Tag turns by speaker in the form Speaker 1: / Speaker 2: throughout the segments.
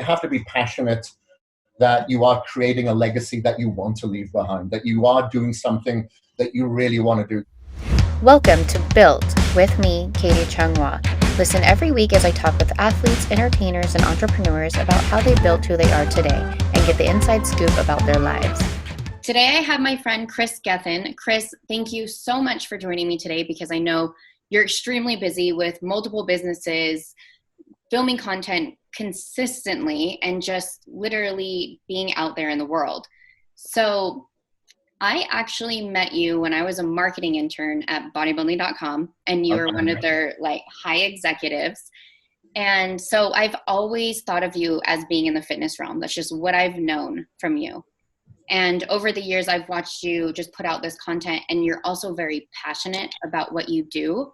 Speaker 1: have to be passionate that you are creating a legacy that you want to leave behind, that you are doing something that you really want to do.
Speaker 2: Welcome to Built with me, Katie Chung-Hwa. Listen every week as I talk with athletes, entertainers, and entrepreneurs about how they built who they are today and get the inside scoop about their lives. Today I have my friend Kris Gethin. Kris, thank you so much for joining me today because I know you're extremely busy with multiple businesses, filming content consistently, and just literally being out there in the world. So I actually met you when I was a marketing intern at bodybuilding.com, and you were one of their high executives. And so I've always thought of you as being in the fitness realm. That's just what I've known from you. And over the years, I've watched you just put out this content, and you're also very passionate about what you do.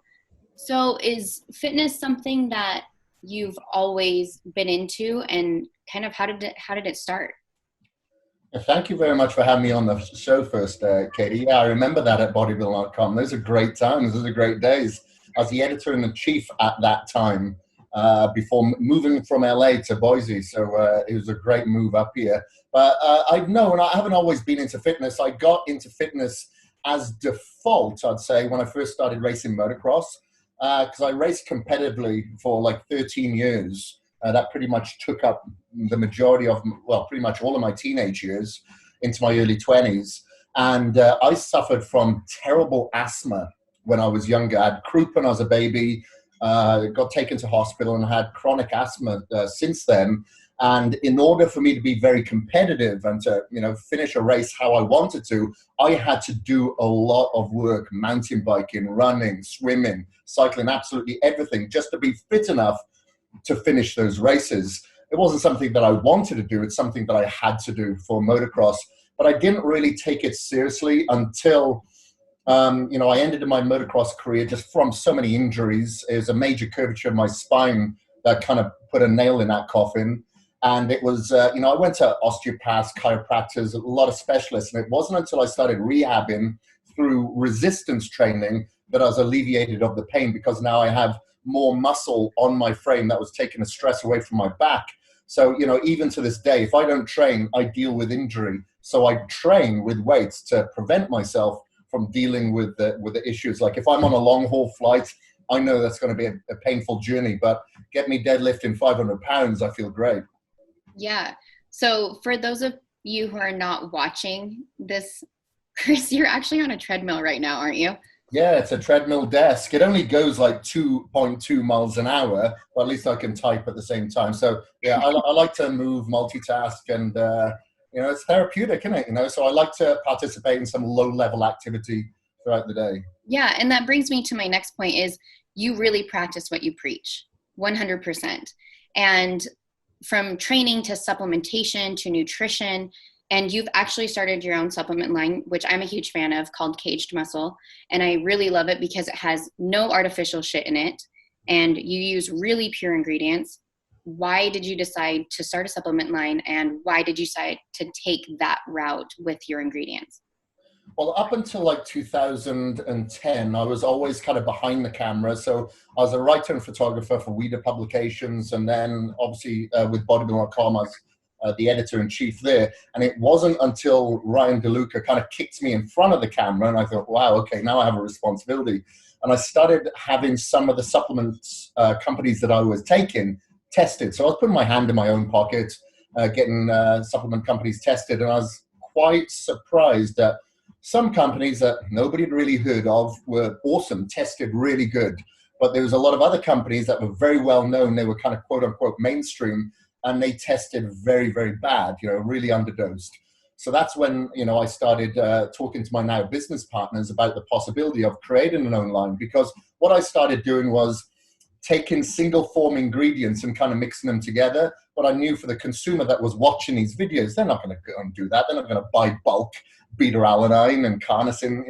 Speaker 2: So is fitness something that you've always been into, and kind of how did it start?
Speaker 1: Thank you very much for having me on the show first, Katie. Yeah, I remember that at bodybuilding.com. Those are great times. Those are great days. I was the editor-in-chief at that time before moving from LA to Boise. So it was a great move up here. But I haven't always been into fitness. I got into fitness as default, I'd say, when I first started racing motocross, because I raced competitively for 13 years. That pretty much took up the majority of, pretty much all of my teenage years into my early 20s. And I suffered from terrible asthma when I was younger. I had croup when I was a baby, got taken to hospital, and had chronic asthma since then. And in order for me to be very competitive and to, finish a race how I wanted to, I had to do a lot of work, mountain biking, running, swimming, cycling, absolutely everything, just to be fit enough to finish those races. It wasn't something that I wanted to do. It's something that I had to do for motocross, but I didn't really take it seriously until, I ended my motocross career just from so many injuries. It was a major curvature of my spine that kind of put a nail in that coffin. And it was, I went to osteopaths, chiropractors, a lot of specialists, and it wasn't until I started rehabbing through resistance training that I was alleviated of the pain, because now I have more muscle on my frame that was taking the stress away from my back. So, even to this day, if I don't train, I deal with injury. So I train with weights to prevent myself from dealing with the issues. Like if I'm on a long haul flight, I know that's going to be a painful journey, but get me deadlifting 500 pounds, I feel great.
Speaker 2: Yeah. So for those of you who are not watching this, Kris, you're actually on a treadmill right now, aren't you?
Speaker 1: Yeah, it's a treadmill desk. It only goes 2.2 miles an hour, but at least I can type at the same time. So yeah, I like to move, multitask, and it's therapeutic, isn't it? So I like to participate in some low-level activity throughout the day.
Speaker 2: Yeah, and that brings me to my next point is you really practice what you preach, 100%. And from training to supplementation to nutrition, and you've actually started your own supplement line, which I'm a huge fan of, called Kaged Muscle. And I really love it because it has no artificial shit in it. And you use really pure ingredients. Why did you decide to start a supplement line? And why did you decide to take that route with your ingredients?
Speaker 1: Well, up until 2010, I was always kind of behind the camera. So I was a writer and photographer for Weeder Publications. And then obviously with bodybuilding.com, I was the editor-in-chief there. And it wasn't until Ryan DeLuca kind of kicked me in front of the camera, and I thought, wow, okay, now I have a responsibility. And I started having some of the supplements companies that I was taking tested. So I was putting my hand in my own pocket, getting supplement companies tested. And I was quite surprised that some companies that nobody had really heard of were awesome, tested really good. But there was a lot of other companies that were very well known. They were kind of quote unquote mainstream, and they tested very, very bad, really underdosed. So that's when, I started talking to my now business partners about the possibility of creating an own line, because what I started doing was taking single form ingredients and kind of mixing them together. But I knew for the consumer that was watching these videos, they're not going to go and do that. They're not going to buy bulk beta-alanine and carnosine,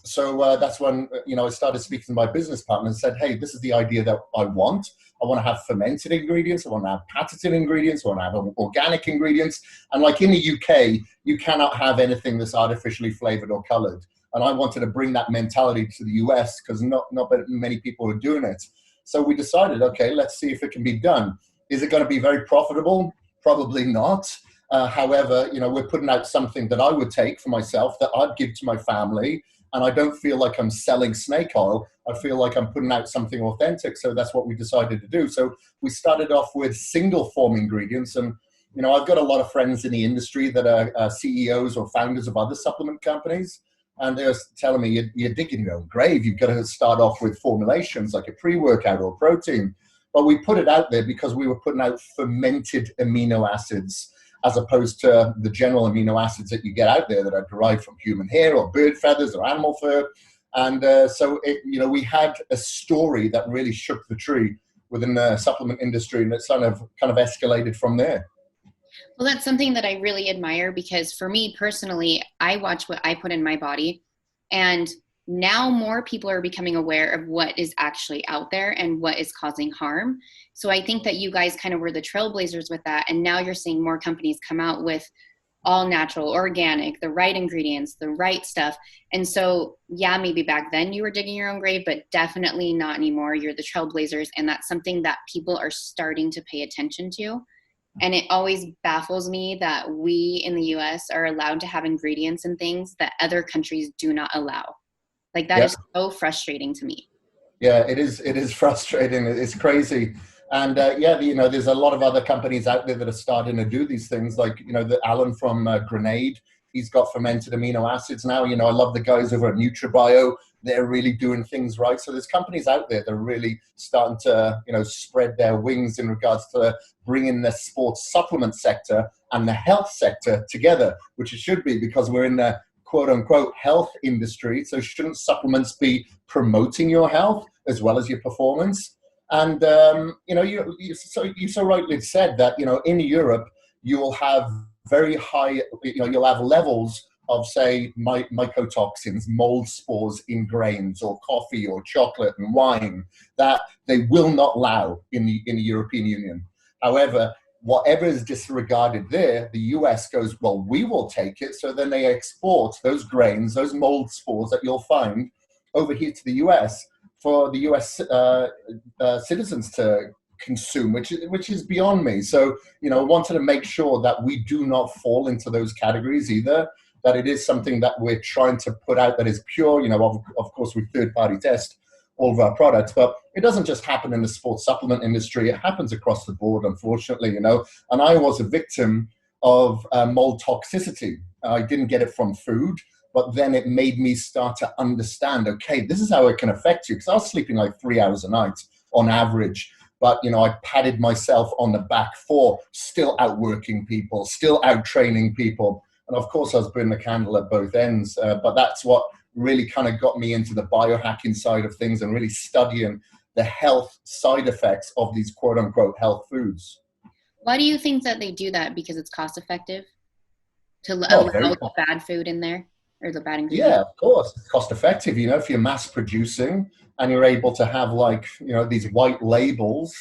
Speaker 1: So that's when, I started speaking to my business partner and said, hey, this is the idea that I want. I want to have fermented ingredients. I want to have patented ingredients. I want to have organic ingredients. And like in the UK, you cannot have anything that's artificially flavored or colored. And I wanted to bring that mentality to the US because not many people are doing it. So we decided, okay, let's see if it can be done. Is it going to be very profitable? Probably not. However, we're putting out something that I would take for myself, that I'd give to my family, and I don't feel like I'm selling snake oil. I feel like I'm putting out something authentic. So that's what we decided to do. So we started off with single form ingredients. And, I've got a lot of friends in the industry that are CEOs or founders of other supplement companies. And they're telling me, you're digging your own grave. You've got to start off with formulations like a pre-workout or protein. But we put it out there because we were putting out fermented amino acids, as opposed to the general amino acids that you get out there that are derived from human hair or bird feathers or animal fur. And we had a story that really shook the tree within the supplement industry, and it's kind of escalated from there.
Speaker 2: Well, that's something that I really admire, because for me personally, I watch what I put in my body, and now more people are becoming aware of what is actually out there and what is causing harm. So I think that you guys kind of were the trailblazers with that. And now you're seeing more companies come out with all natural, organic, the right ingredients, the right stuff. And so, yeah, maybe back then you were digging your own grave, but definitely not anymore. You're the trailblazers. And that's something that people are starting to pay attention to. And it always baffles me that we in the US are allowed to have ingredients and things that other countries do not allow. Like that is so frustrating to me.
Speaker 1: Yeah, it is frustrating. It's crazy. And there's a lot of other companies out there that are starting to do these things. Like, the Alan from Grenade, he's got fermented amino acids now. I love the guys over at NutriBio. They're really doing things right. So there's companies out there that are really starting to, spread their wings in regards to bringing the sports supplement sector and the health sector together, which it should be, because we're in the quote unquote health industry. So shouldn't supplements be promoting your health as well as your performance? And, you so rightly said that, in Europe, you'll have very high, you'll have levels of, say, mycotoxins, mold spores in grains or coffee or chocolate and wine that they will not allow in the European Union. However, whatever is disregarded there, the US goes, well, we will take it. So then they export those grains, those mold spores that you'll find over here to the US for the US citizens to consume, which is beyond me. So, I wanted to make sure that we do not fall into those categories either, that it is something that we're trying to put out that is pure. Of course, we third-party test all of our products, but it doesn't just happen in the sports supplement industry. It happens across the board, unfortunately, and I was a victim of mold toxicity. I didn't get it from food, but then it made me start to understand, okay, this is how it can affect you, because I was sleeping like 3 hours a night on average. But, I patted myself on the back for still outworking people, still out training people. And of course, I was burning the candle at both ends. But that's what really kind of got me into the biohacking side of things and really studying the health side effects of these quote unquote health foods.
Speaker 2: Why do you think that they do that? Because it's cost effective to allow the bad food in there, or the bad ingredients?
Speaker 1: Yeah, of course. It's cost effective. If you're mass producing and you're able to have these white labels,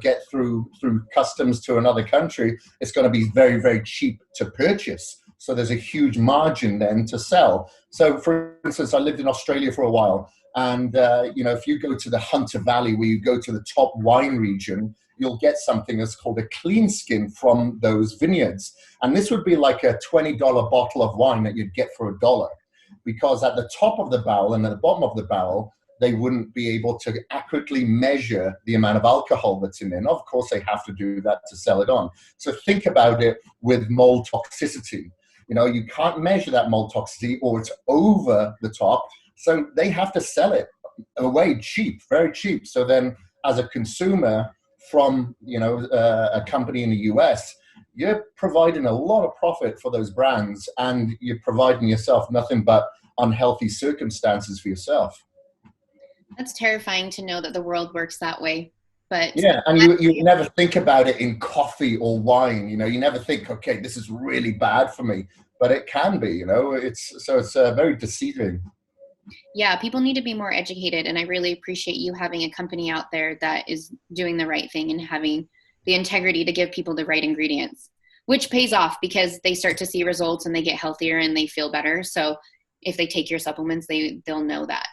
Speaker 1: get through customs to another country, it's going to be very, very cheap to purchase. So there's a huge margin then to sell. So for instance, I lived in Australia for a while. And, if you go to the Hunter Valley, where you go to the top wine region, you'll get something that's called a clean skin from those vineyards. And this would be like a $20 bottle of wine that you'd get for $1. Because at the top of the barrel and at the bottom of the barrel, they wouldn't be able to accurately measure the amount of alcohol that's in there. And of course, they have to do that to sell it on. So think about it with mold toxicity. You can't measure that mold toxicity, or it's over the top. So they have to sell it away cheap, very cheap. So then as a consumer from, a company in the US, you're providing a lot of profit for those brands, and you're providing yourself nothing but unhealthy circumstances for yourself.
Speaker 2: That's terrifying to know that the world works that way. But
Speaker 1: yeah, and you never think about it in coffee or wine. You never think, okay, this is really bad for me, but it can be. It's very deceiving.
Speaker 2: Yeah, people need to be more educated, and I really appreciate you having a company out there that is doing the right thing and having the integrity to give people the right ingredients, which pays off because they start to see results and they get healthier and they feel better. So if they take your supplements, they'll know that.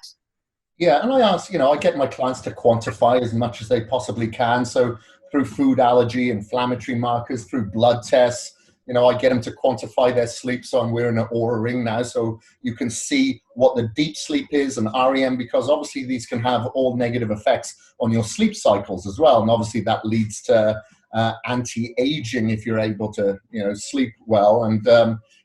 Speaker 1: Yeah, and I ask, I get my clients to quantify as much as they possibly can. So through food allergy, inflammatory markers, through blood tests. I get them to quantify their sleep. So I'm wearing an Aura ring now, so you can see what the deep sleep is and REM, because obviously these can have all negative effects on your sleep cycles as well. And obviously that leads to anti-aging if you're able to, sleep well. And,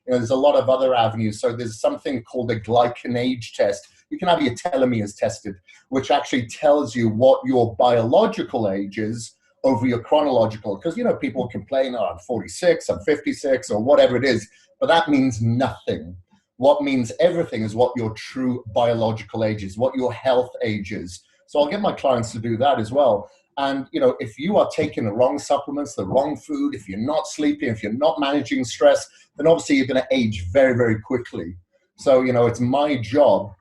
Speaker 1: there's a lot of other avenues. So there's something called a glycanage test. You can have your telomeres tested, which actually tells you what your biological age is over your chronological, because people complain, oh, I'm 46, I'm 56, or whatever it is, but that means nothing. What means everything is what your true biological age is, what your health age is. So I'll get my clients to do that as well. And if you are taking the wrong supplements, the wrong food, if you're not sleeping, if you're not managing stress, then obviously you're going to age very, very quickly. So it's my job,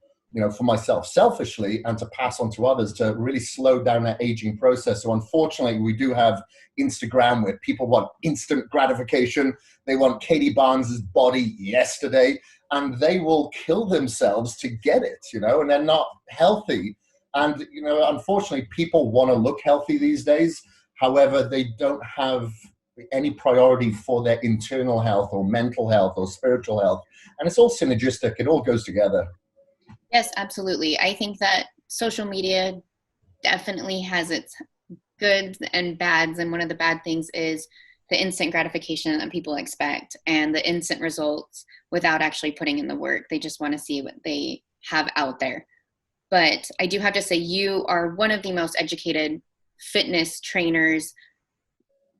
Speaker 1: for myself selfishly, and to pass on to others to really slow down that aging process. So unfortunately, we do have Instagram where people want instant gratification. They want Katie Barnes's body yesterday, and they will kill themselves to get it, and they're not healthy. And, unfortunately, people want to look healthy these days. However, they don't have any priority for their internal health or mental health or spiritual health. And it's all synergistic. It all goes together.
Speaker 2: Yes, absolutely. I think that social media definitely has its goods and bads. And one of the bad things is the instant gratification that people expect and the instant results without actually putting in the work. They just want to see what they have out there. But I do have to say, you are one of the most educated fitness trainers,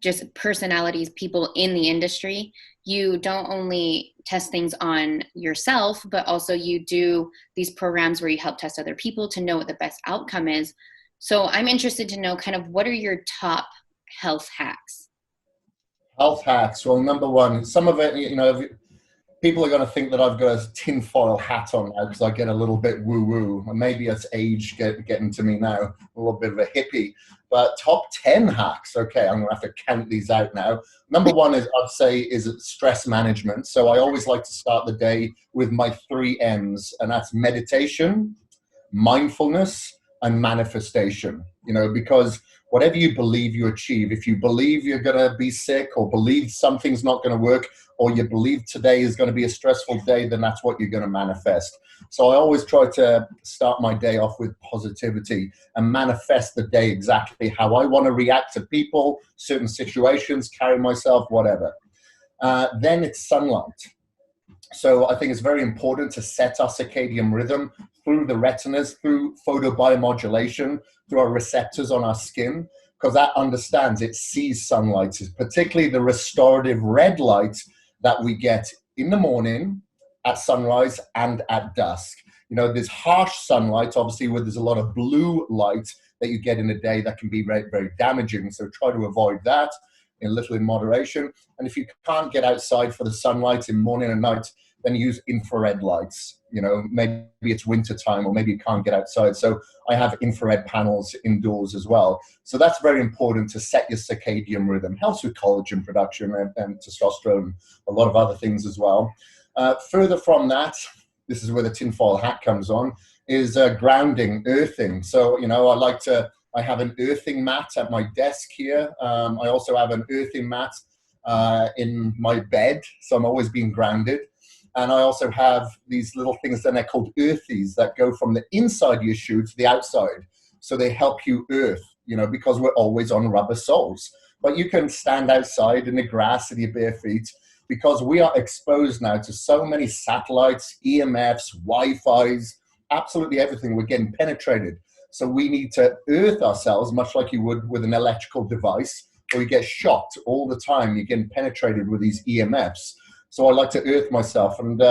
Speaker 2: just personalities, people in the industry. You don't only test things on yourself, but also you do these programs where you help test other people to know what the best outcome is. So I'm interested to know kind of what are your top health hacks?
Speaker 1: Health hacks. Well, number one, some of it, people are going to think that I've got a tinfoil hat on now because I get a little bit woo-woo. And maybe it's age getting to me now, a little bit of a hippie. But top 10 hacks. Okay, I'm going to have to count these out now. Number one I'd say is stress management. So I always like to start the day with my 3 M's, and that's meditation, mindfulness, and manifestation. Because whatever you believe you achieve, if you believe you're going to be sick or believe something's not going to work, or you believe today is going to be a stressful day, then that's what you're going to manifest. So I always try to start my day off with positivity and manifest the day exactly how I want to react to people, certain situations, carry myself, whatever. Then it's sunlight. So I think it's very important to set our circadian rhythm through the retinas, through photobiomodulation, through our receptors on our skin, because that understands, it sees sunlight, particularly the restorative red light that we get in the morning, at sunrise, and at dusk. There's harsh sunlight, obviously, where there's a lot of blue light that you get in a day that can be very, very damaging. So try to avoid that, a little in moderation. And if you can't get outside for the sunlight in morning and night, then use infrared lights. Maybe it's winter time, or maybe you can't get outside. So I have infrared panels indoors as well. So that's very important to set your circadian rhythm. Helps with collagen production and testosterone, a lot of other things as well. Further from that, this is where the tinfoil hat comes on, is grounding, earthing. So, I have an earthing mat at my desk here. I also have an earthing mat in my bed. So I'm always being grounded. And I also have these little things that are called earthies that go from the inside of your shoe to the outside. So they help you earth, because we're always on rubber soles. But you can stand outside in the grass with your bare feet, because we are exposed now to so many satellites, EMFs, Wi-Fi's, absolutely everything. We're getting penetrated. So we need to earth ourselves, much like you would with an electrical device, or you get shocked all the time. You're getting penetrated with these EMFs. So I like to earth myself. And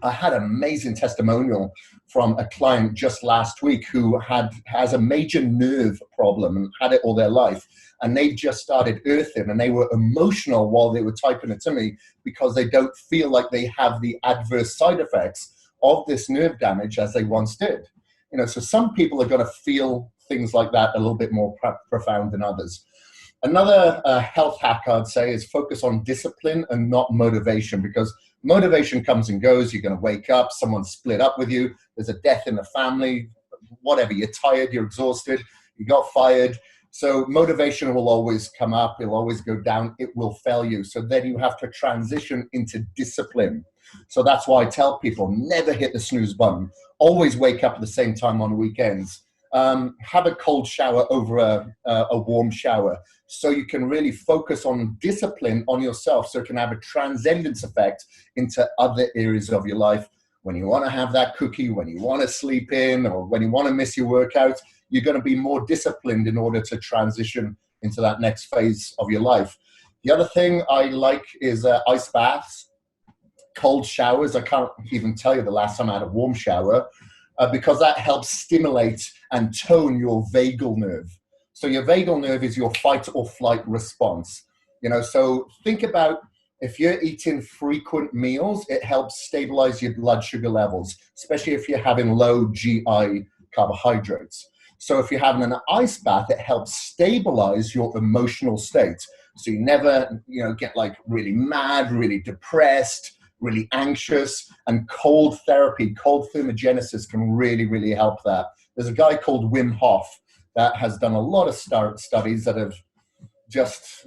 Speaker 1: I had an amazing testimonial from a client just last week who has a major nerve problem and had it all their life. And they just started earthing, and they were emotional while they were typing it to me, because they don't feel like they have the adverse side effects of this nerve damage as they once did. So some people are going to feel things like that a little bit more profound than others. Another health hack I'd say is focus on discipline and not motivation, because motivation comes and goes. You're going to wake up, someone's split up with you, there's a death in the family, whatever, you're tired, you're exhausted, you got fired. So motivation will always come up, it'll always go down, it will fail you. So then you have to transition into discipline. So that's why I tell people, never hit the snooze button. Always wake up at the same time on weekends. Have a cold shower over a warm shower, so you can really focus on discipline on yourself, so it can have a transcendence effect into other areas of your life. When you want to have that cookie, when you want to sleep in, or when you want to miss your workout, you're going to be more disciplined in order to transition into that next phase of your life. The other thing I like is ice baths, cold showers. I can't even tell you the last time I had a warm shower, because that helps stimulate and tone your vagal nerve. So your vagal nerve is your fight or flight response. So think about, if you're eating frequent meals, it helps stabilize your blood sugar levels, especially if you're having low GI carbohydrates. So if you're having an ice bath, it helps stabilize your emotional state. So you never, get like really mad, really depressed, really anxious. And cold therapy, cold thermogenesis can really, really help that. There's a guy called Wim Hof that has done a lot of studies that have just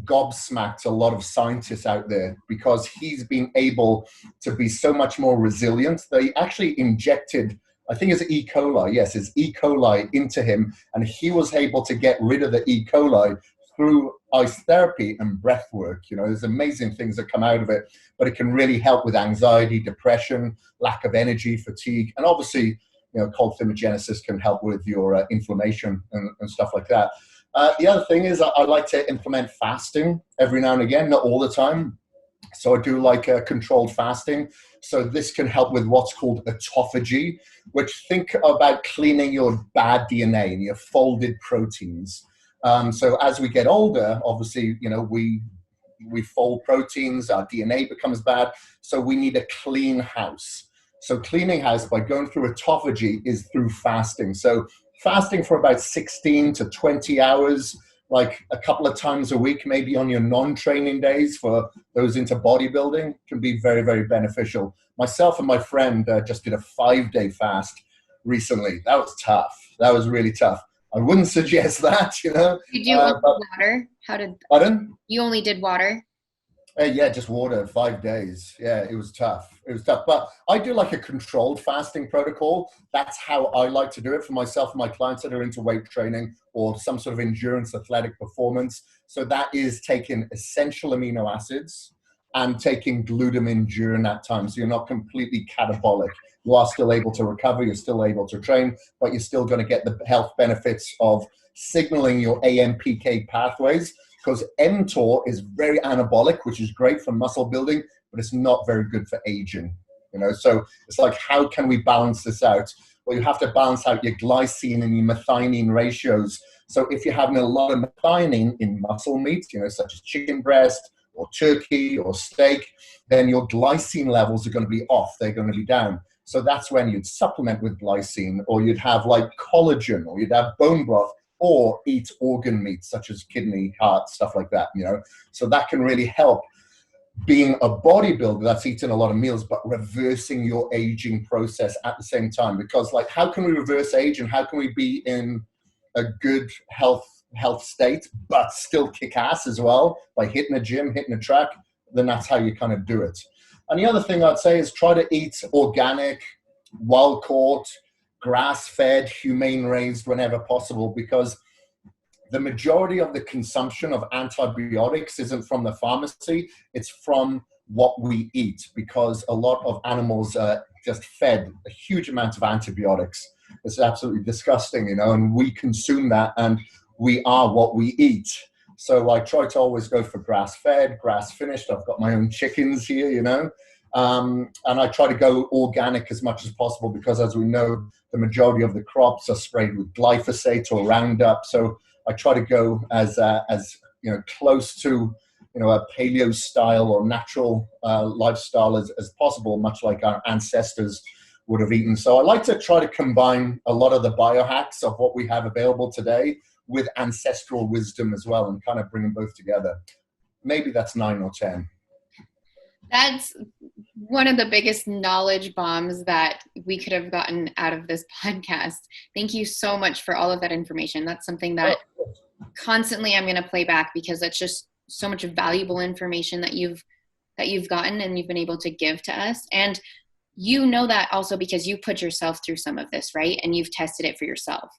Speaker 1: gobsmacked a lot of scientists out there, because he's been able to be so much more resilient. They actually injected, I think it's E. coli, yes, it's E. coli into him, and he was able to get rid of the E. coli through ice therapy and breath work. There's amazing things that come out of it, but it can really help with anxiety, depression, lack of energy, fatigue, and obviously, cold thermogenesis can help with your inflammation and stuff like that. The other thing is I like to implement fasting every now and again, not all the time. So I do like controlled fasting. So this can help with what's called autophagy, which think about cleaning your bad DNA and your folded proteins. So as we get older, obviously, we fold proteins, our DNA becomes bad. So we need a clean house. So cleaning house by going through autophagy is through fasting. So fasting for about 16 to 20 hours, like a couple of times a week, maybe on your non-training days for those into bodybuilding, can be very, very beneficial. Myself and my friend just did a 5-day fast recently. That was tough. That was really tough. I wouldn't suggest that,
Speaker 2: Did you water?
Speaker 1: Pardon?
Speaker 2: You only did water?
Speaker 1: Yeah, just water, 5 days. Yeah, it was tough. But I do like a controlled fasting protocol. That's how I like to do it for myself and my clients that are into weight training or some sort of endurance athletic performance. So that is taking essential amino acids and taking glutamine during that time. So you're not completely catabolic. You are still able to recover. You're still able to train, but you're still going to get the health benefits of signaling your AMPK pathways. Because mTOR is very anabolic, which is great for muscle building, but it's not very good for aging. So it's like, how can we balance this out? Well, you have to balance out your glycine and your methionine ratios. So if you're having a lot of methionine in muscle meat, such as chicken breast or turkey or steak, then your glycine levels are going to be off. They're going to be down. So that's when you'd supplement with glycine, or you'd have like collagen, or you'd have bone broth, or eat organ meat such as kidney, heart, stuff like that, So that can really help being a bodybuilder that's eating a lot of meals, but reversing your aging process at the same time. Because like, how can we reverse age, and how can we be in a good health state, but still kick ass as well by hitting a gym, hitting a track? Then that's how you kind of do it. And the other thing I'd say is try to eat organic, wild caught, grass-fed, humane-raised whenever possible, because the majority of the consumption of antibiotics isn't from the pharmacy, it's from what we eat, because a lot of animals are just fed a huge amount of antibiotics. It's absolutely disgusting, and we consume that, and we are what we eat. So I try to always go for grass-fed, grass-finished. I've got my own chickens here, and I try to go organic as much as possible, because as we know, the majority of the crops are sprayed with glyphosate or Roundup. So I try to go as close to a paleo style or natural lifestyle as possible, much like our ancestors would have eaten. So I like to try to combine a lot of the biohacks of what we have available today with ancestral wisdom as well, and kind of bring them both together. Maybe that's 9 or 10.
Speaker 2: That's one of the biggest knowledge bombs that we could have gotten out of this podcast. Thank you so much for all of that information. That's something that constantly I'm going to play back because it's just so much valuable information that you've gotten and you've been able to give to us. And you know that also because you put yourself through some of this, right? And you've tested it for yourself.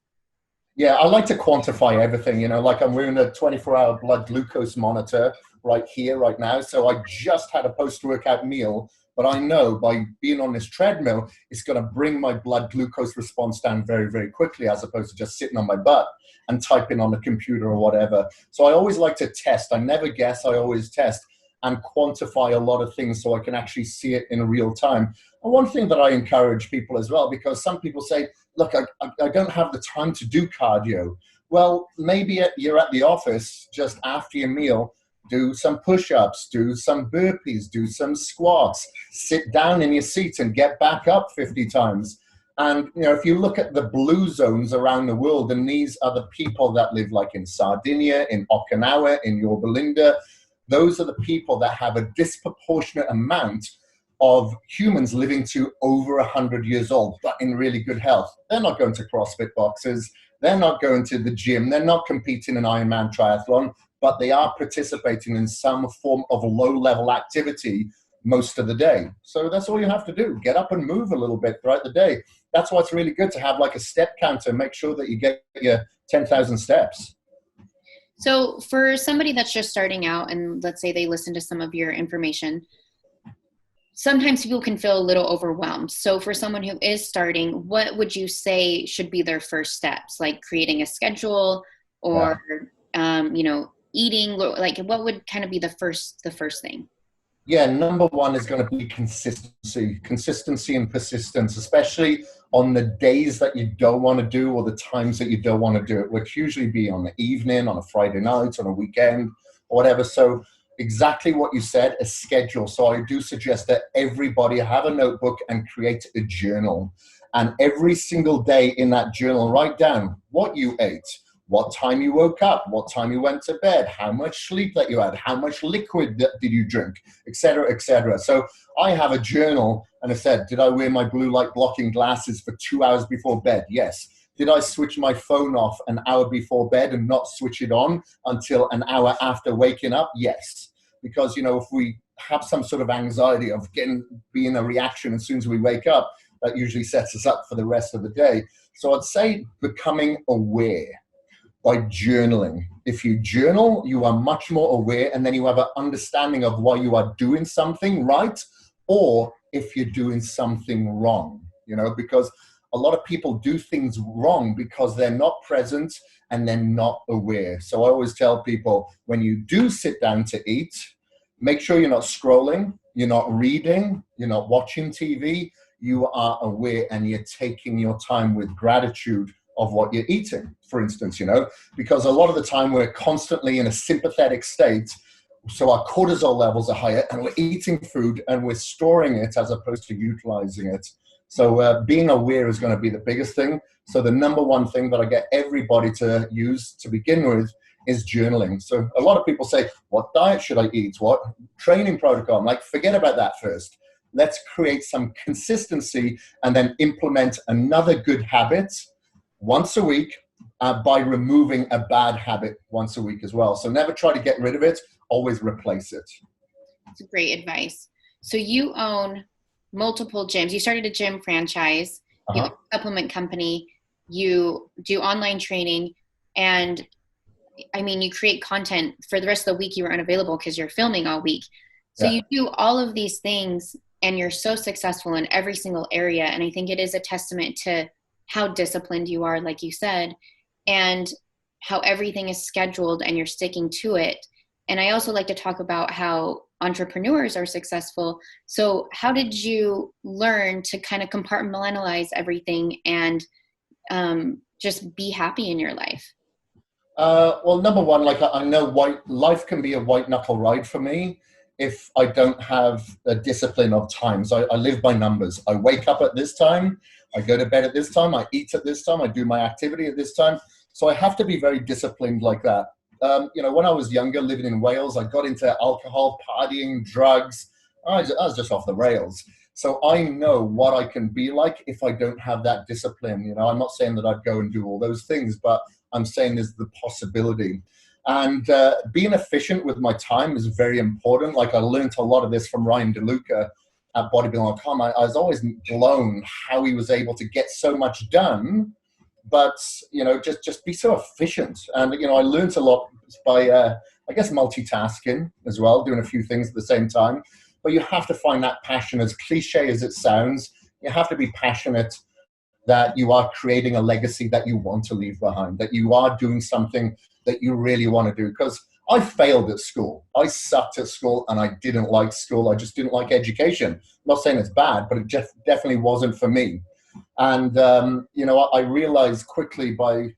Speaker 1: Yeah, I like to quantify everything, like I'm wearing a 24-hour blood glucose monitor right here, right now. So I just had a post-workout meal, but I know by being on this treadmill, it's going to bring my blood glucose response down very, very quickly, as opposed to just sitting on my butt and typing on the computer or whatever. So I always like to test. I never guess, I always test and quantify a lot of things so I can actually see it in real time. And one thing that I encourage people as well, because some people say, look, I don't have the time to do cardio. Well, maybe you're at the office just after your meal, do some push-ups, do some burpees, do some squats, sit down in your seat and get back up 50 times. And, if you look at the blue zones around the world, and these are the people that live like in Sardinia, in Okinawa, in Yorba Linda, those are the people that have a disproportionate amount of humans living to over 100 years old, but in really good health. They're not going to CrossFit boxes. They're not going to the gym. They're not competing in Ironman triathlon, but they are participating in some form of low-level activity most of the day. So that's all you have to do. Get up and move a little bit throughout the day. That's why it's really good to have like a step counter. Make sure that you get your 10,000 steps.
Speaker 2: So for somebody that's just starting out, and let's say they listen to some of your information, sometimes people can feel a little overwhelmed. So for someone who is starting, what would you say should be their first steps? Like creating a schedule or, eating, like what would kind of be the first thing?
Speaker 1: Yeah, number one is going to be consistency and persistence, especially on the days that you don't want to do or the times that you don't want to do it, which usually be on the evening, on a Friday night, on a weekend, or whatever. So exactly what you said, a schedule. So I do suggest that everybody have a notebook and create a journal. And every single day in that journal, write down what you ate, what time you woke up, what time you went to bed, how much sleep that you had, how much liquid did you drink, et cetera, et cetera. So I have a journal, and I said, did I wear my blue light blocking glasses for 2 hours before bed? Yes. Did I switch my phone off an hour before bed and not switch it on until an hour after waking up? Yes. Because, if we have some sort of anxiety of being a reaction as soon as we wake up, that usually sets us up for the rest of the day. So I'd say becoming aware by journaling. If you journal, you are much more aware, and then you have an understanding of why you are doing something right, or if you're doing something wrong, because a lot of people do things wrong because they're not present and they're not aware. So I always tell people, when you do sit down to eat, make sure you're not scrolling, you're not reading, you're not watching TV, you are aware and you're taking your time with gratitude of what you're eating, for instance, because a lot of the time we're constantly in a sympathetic state. So our cortisol levels are higher and we're eating food and we're storing it as opposed to utilizing it. So being aware is going to be the biggest thing. So the number one thing that I get everybody to use to begin with is journaling. So a lot of people say, what diet should I eat? What training protocol? I'm like, forget about that first. Let's create some consistency and then implement another good habit once a week by removing a bad habit once a week as well. So never try to get rid of it, always replace it.
Speaker 2: That's great advice. So you own multiple gyms. You started a gym franchise, you own a supplement company, you do online training, and you create content. For the rest of the week you were unavailable because you're filming all week. So you do all of these things and you're so successful in every single area. And I think it is a testament to how disciplined you are, like you said, and how everything is scheduled and you're sticking to it. And I also like to talk about how entrepreneurs are successful. So how did you learn to kind of compartmentalize everything and just be happy in your life?
Speaker 1: Well, number one, I know life can be a white knuckle ride for me if I don't have a discipline of times. I live by numbers. I wake up at this time, I go to bed at this time, I eat at this time, I do my activity at this time. So I have to be very disciplined like that. When I was younger, living in Wales, I got into alcohol, partying, drugs. I was just off the rails. So I know what I can be like if I don't have that discipline. I'm not saying that I'd go and do all those things, but I'm saying is the possibility. And being efficient with my time is very important. Like I learned a lot of this from Ryan DeLuca at bodybuilding.com. I was always blown how he was able to get so much done, but just be so efficient. And I learned a lot by I guess multitasking as well, doing a few things at the same time. But you have to find that passion. As cliche as it sounds, you have to be passionate that you are creating a legacy that you want to leave behind, that you are doing something that you really want to do. Because I failed at school. I sucked at school and I didn't like school. I just didn't like education. I'm not saying it's bad, but it just definitely wasn't for me. And, I realized quickly by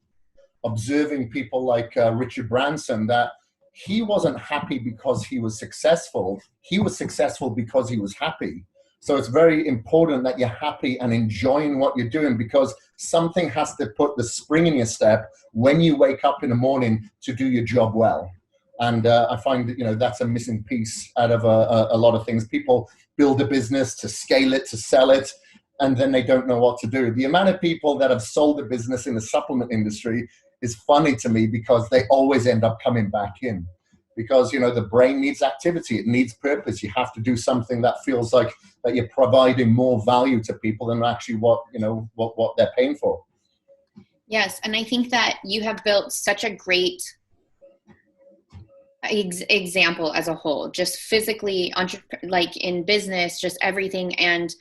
Speaker 1: observing people like Richard Branson that he wasn't happy because he was successful. He was successful because he was happy. So it's very important that you're happy and enjoying what you're doing, because something has to put the spring in your step when you wake up in the morning to do your job well. And I find that, that's a missing piece out of a lot of things. People build a business to scale it, to sell it, and then they don't know what to do. The amount of people that have sold a business in the supplement industry is funny to me, because they always end up coming back in. Because, the brain needs activity. It needs purpose. You have to do something that feels like that you're providing more value to people than actually what they're paying for.
Speaker 2: Yes. And I think that you have built such a great example as a whole, just physically, like in business, just everything. And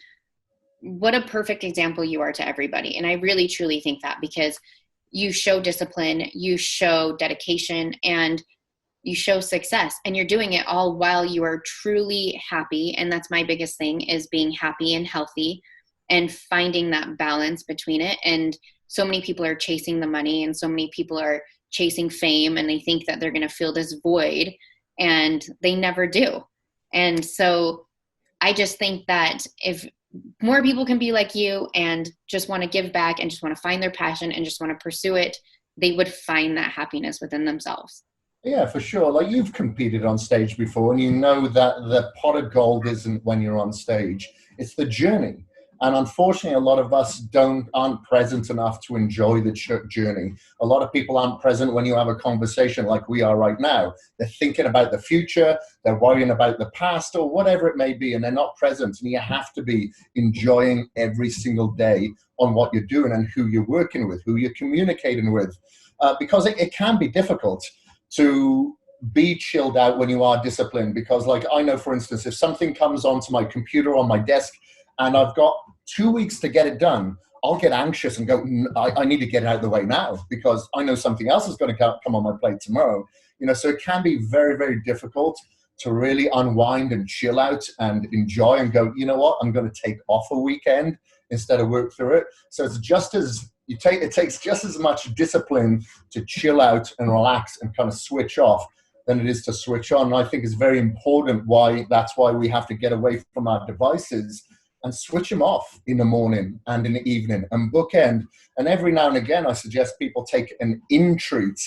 Speaker 2: what a perfect example you are to everybody. And I really, truly think that, because you show discipline, you show dedication, and you show success, and you're doing it all while you are truly happy. And that's my biggest thing, is being happy and healthy and finding that balance between it. And so many people are chasing the money, and so many people are chasing fame, and they think that they're going to fill this void, and they never do. And so I just think that if more people can be like you and just want to give back and just want to find their passion and just want to pursue it, they would find that happiness within themselves.
Speaker 1: Yeah, for sure. Like, you've competed on stage before, and you know that the pot of gold isn't when you're on stage. It's the journey. And unfortunately, a lot of us aren't present enough to enjoy the journey. A lot of people aren't present when you have a conversation like we are right now. They're thinking about the future, they're worrying about the past, or whatever it may be, and they're not present. And you have to be enjoying every single day on what you're doing and who you're working with, who you're communicating with, because it can be difficult to be chilled out when you are disciplined. Because, like, I know, for instance, if something comes onto my computer on my desk and I've got 2 weeks to get it done, I'll get anxious and go, I need to get it out of the way now, because I know something else is going to come on my plate tomorrow. So it can be very, very difficult to really unwind and chill out and enjoy and go, you know what, I'm going to take off a weekend instead of work through it. So it's just as it takes just as much discipline to chill out and relax and kind of switch off than it is to switch on. And I think it's very important that's why we have to get away from our devices and switch them off in the morning and in the evening and bookend. And every now and again, I suggest people take an in-treat.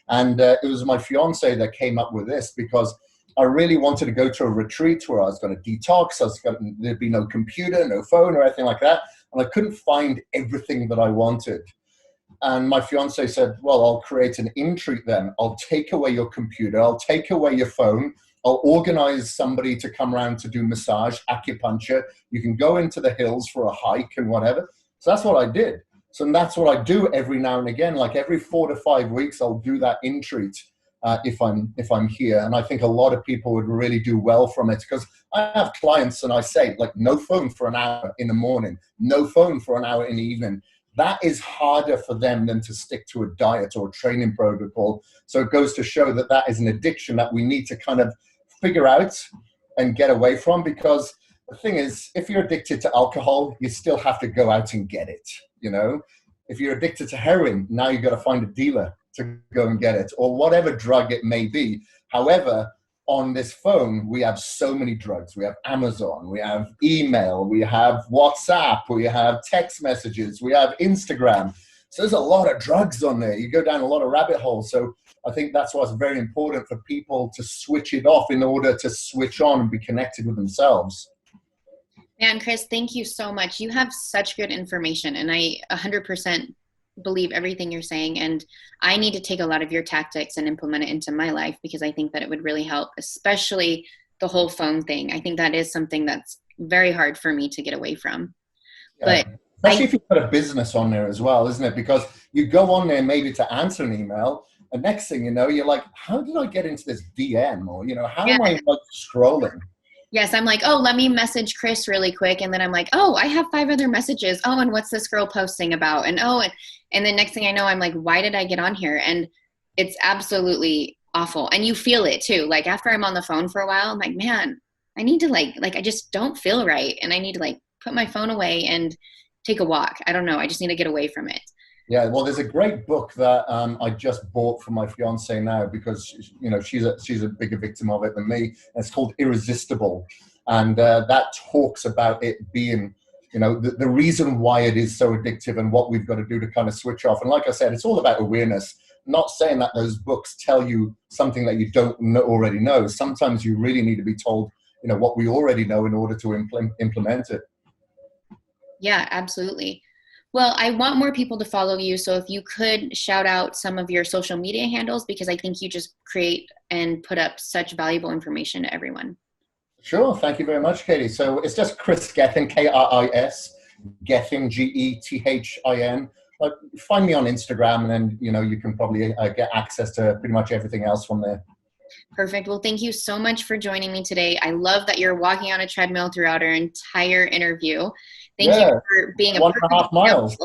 Speaker 1: And it was my fiance that came up with this, because I really wanted to go to a retreat where I was going to detox. There'd be no computer, no phone or anything like that. And I couldn't find everything that I wanted. And my fiance said, well, I'll create an in-treat then. I'll take away your computer. I'll take away your phone. I'll organize somebody to come around to do massage, acupuncture. You can go into the hills for a hike and whatever. So that's what I did. So that's what I do every now and again. Like every 4 to 5 weeks, I'll do that in-treat if I'm here. And I think a lot of people would really do well from it, because I have clients and I say, like, no phone for an hour in the morning, no phone for an hour in the evening. That is harder for them than to stick to a diet or a training protocol. So it goes to show that that is an addiction that we need to kind of figure out and get away from. Because the thing is, if you're addicted to alcohol, you still have to go out and get it. If you're addicted to heroin, now you've got to find a dealer to go and get it, or whatever drug it may be. However, on this phone, we have so many drugs. We have Amazon, we have email, we have WhatsApp, we have text messages, we have Instagram. So there's a lot of drugs on there. You go down a lot of rabbit holes. So I think that's why it's very important for people to switch it off in order to switch on and be connected with themselves.
Speaker 2: Man, Kris, thank you so much. You have such good information, and I 100% believe everything you're saying. And I need to take a lot of your tactics and implement it into my life, because I think that it would really help, especially the whole phone thing. I think that is something that's very hard for me to get away from.
Speaker 1: Yeah.
Speaker 2: But
Speaker 1: Especially if you put a business on there as well, isn't it? Because you go on there maybe to answer an email, and next thing you know, you're like, how did I get into this DM? Or, how
Speaker 2: yeah.
Speaker 1: am I like scrolling?
Speaker 2: Yes, I'm like, oh, let me message Kris really quick. And then I'm like, oh, I have 5 other messages. Oh, and what's this girl posting about? And and then next thing I know, I'm like, why did I get on here? And it's absolutely awful. And you feel it too. Like after I'm on the phone for a while, I'm like, man, I need to I just don't feel right. And I need to put my phone away and take a walk. I don't know. I just need to get away from it.
Speaker 1: Yeah, well, there's a great book that I just bought for my fiance now because she's a bigger victim of it than me. And it's called Irresistible, and that talks about it being, the reason why it is so addictive and what we've got to do to kind of switch off. And like I said, it's all about awareness. Not saying that those books tell you something that you don't already know. Sometimes you really need to be told, what we already know in order to implement it.
Speaker 2: Yeah, absolutely. Well, I want more people to follow you. So if you could shout out some of your social media handles, because I think you just create and put up such valuable information to everyone.
Speaker 1: Sure. Thank you very much, Katie. So it's just Kris Gethin, Kris, Gethin, Gethin. Find me on Instagram, and then, you can probably get access to pretty much everything else from there.
Speaker 2: Perfect. Well, thank you so much for joining me today. I love that you're walking on a treadmill throughout our entire interview. Thank you for being a
Speaker 1: 1.5 miles.